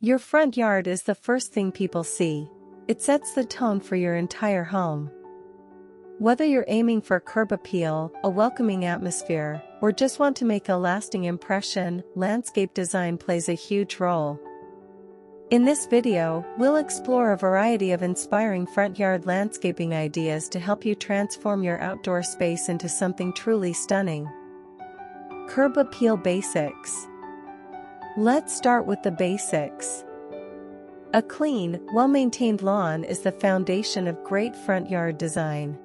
Your front yard is the first thing people see. It sets the tone for your entire home. Whether you're aiming for curb appeal, a welcoming atmosphere, or just want to make a lasting impression, landscape design plays a huge role. In this video, we'll explore a variety of inspiring front yard landscaping ideas to help you transform your outdoor space into something truly stunning. Curb appeal basics. Let's start with the basics. A clean, well-maintained lawn is the foundation of great front yard design.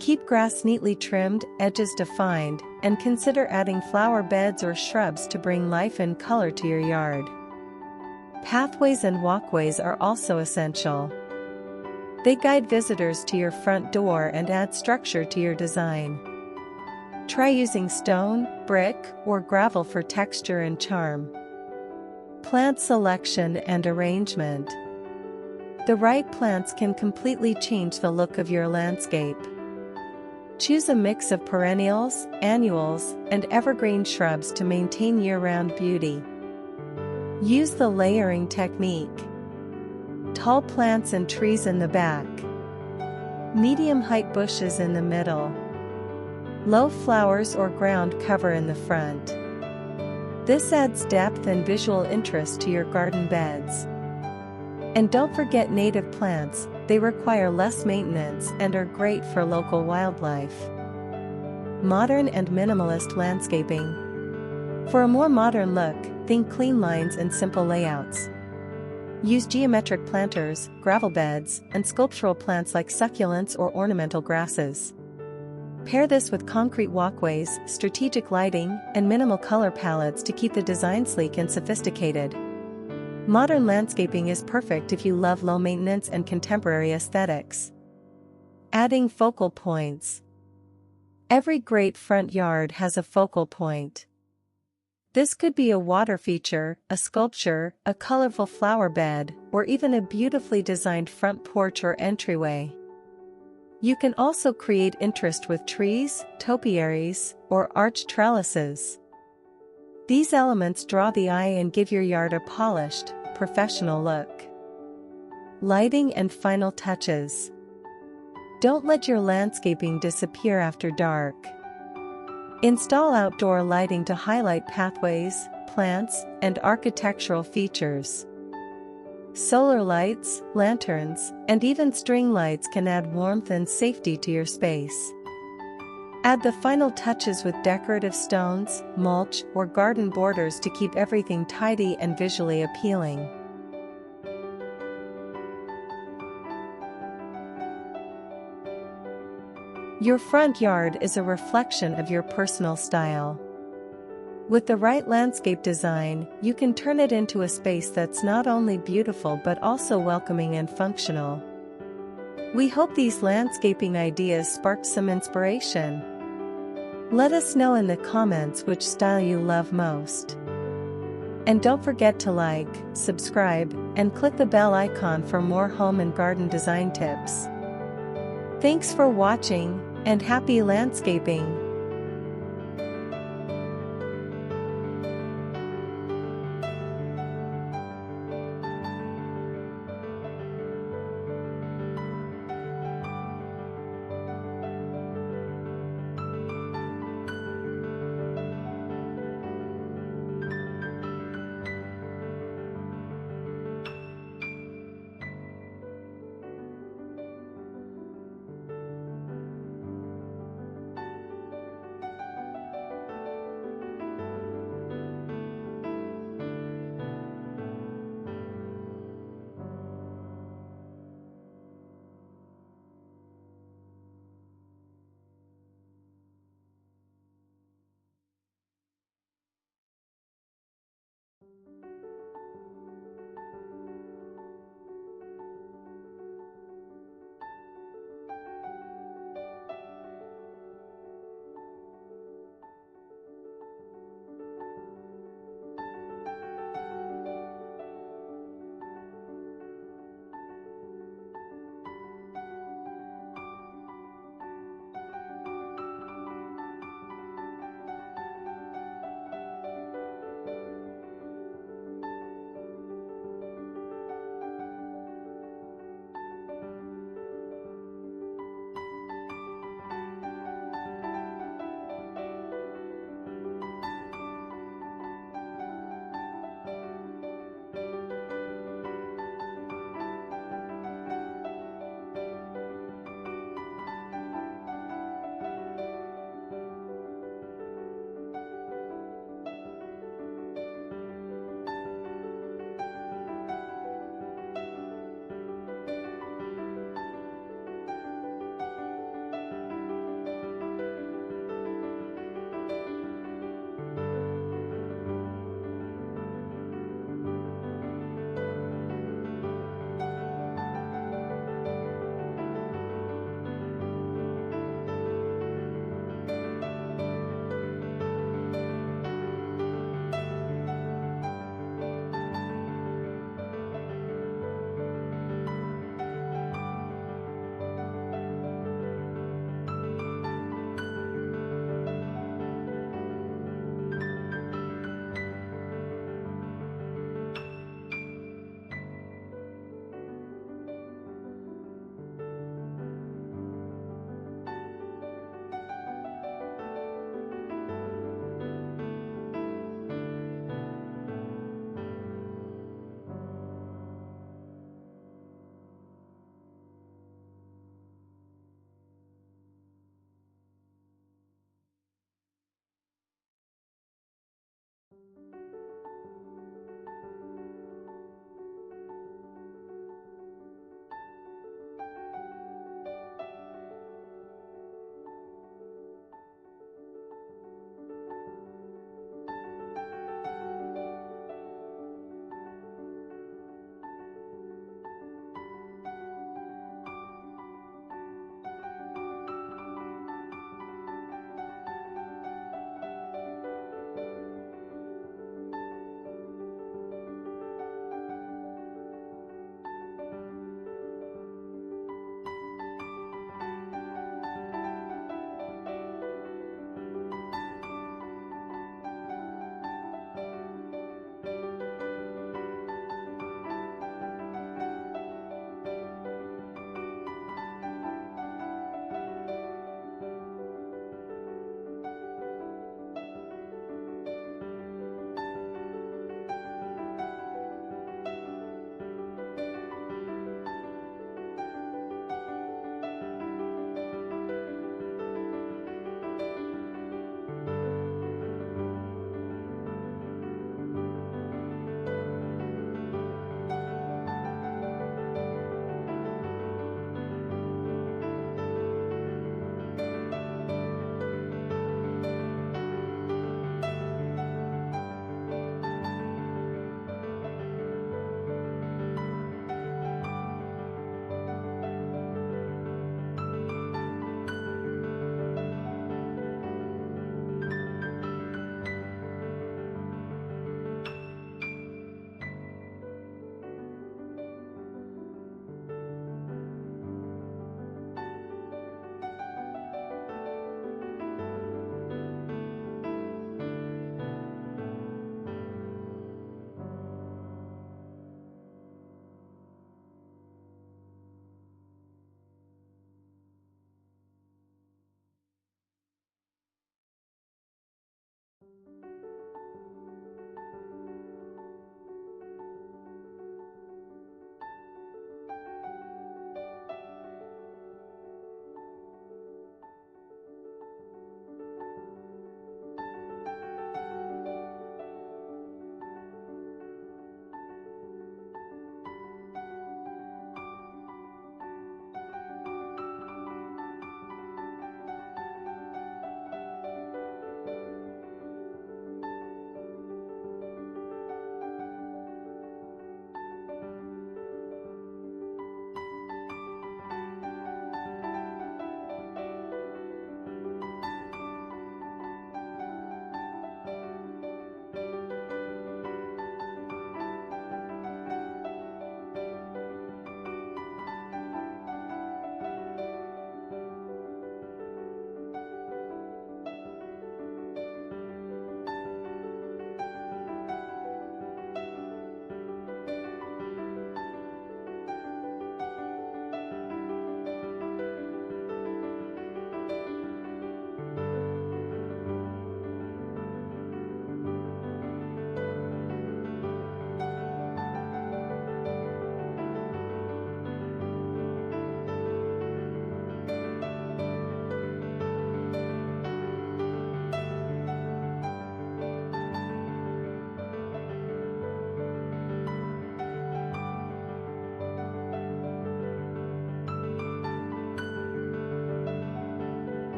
Keep grass neatly trimmed, edges defined, and consider adding flower beds or shrubs to bring life and color to your yard. Pathways and walkways are also essential. They guide visitors to your front door and add structure to your design. Try using stone, brick, or gravel for texture and charm. Plant selection and arrangement. The right plants can completely change the look of your landscape. Choose a mix of perennials, annuals, and evergreen shrubs to maintain year-round beauty. Use the layering technique. Tall plants and trees in the back. Medium-height bushes in the middle. Low flowers or ground cover in the front. This adds depth and visual interest to your garden beds. And don't forget native plants, they require less maintenance and are great for local wildlife. Modern and minimalist landscaping. For a more modern look, think clean lines and simple layouts. Use geometric planters, gravel beds, and sculptural plants like succulents or ornamental grasses. Pair this with concrete walkways, strategic lighting, and minimal color palettes to keep the design sleek and sophisticated. Modern landscaping is perfect if you love low maintenance and contemporary aesthetics. Adding focal points. Every great front yard has a focal point. This could be a water feature, a sculpture, a colorful flower bed, or even a beautifully designed front porch or entryway. You can also create interest with trees, topiaries, or arched trellises. These elements draw the eye and give your yard a polished, professional look. Lighting and final touches. Don't let your landscaping disappear after dark. Install outdoor lighting to highlight pathways, plants, and architectural features. Solar lights, lanterns, and even string lights can add warmth and safety to your space. Add the final touches with decorative stones, mulch, or garden borders to keep everything tidy and visually appealing. Your front yard is a reflection of your personal style. With the right landscape design, you can turn it into a space that's not only beautiful but also welcoming and functional. We hope these landscaping ideas sparked some inspiration. Let us know in the comments which style you love most. And don't forget to like, subscribe, and click the bell icon for more home and garden design tips. Thanks for watching, and happy landscaping!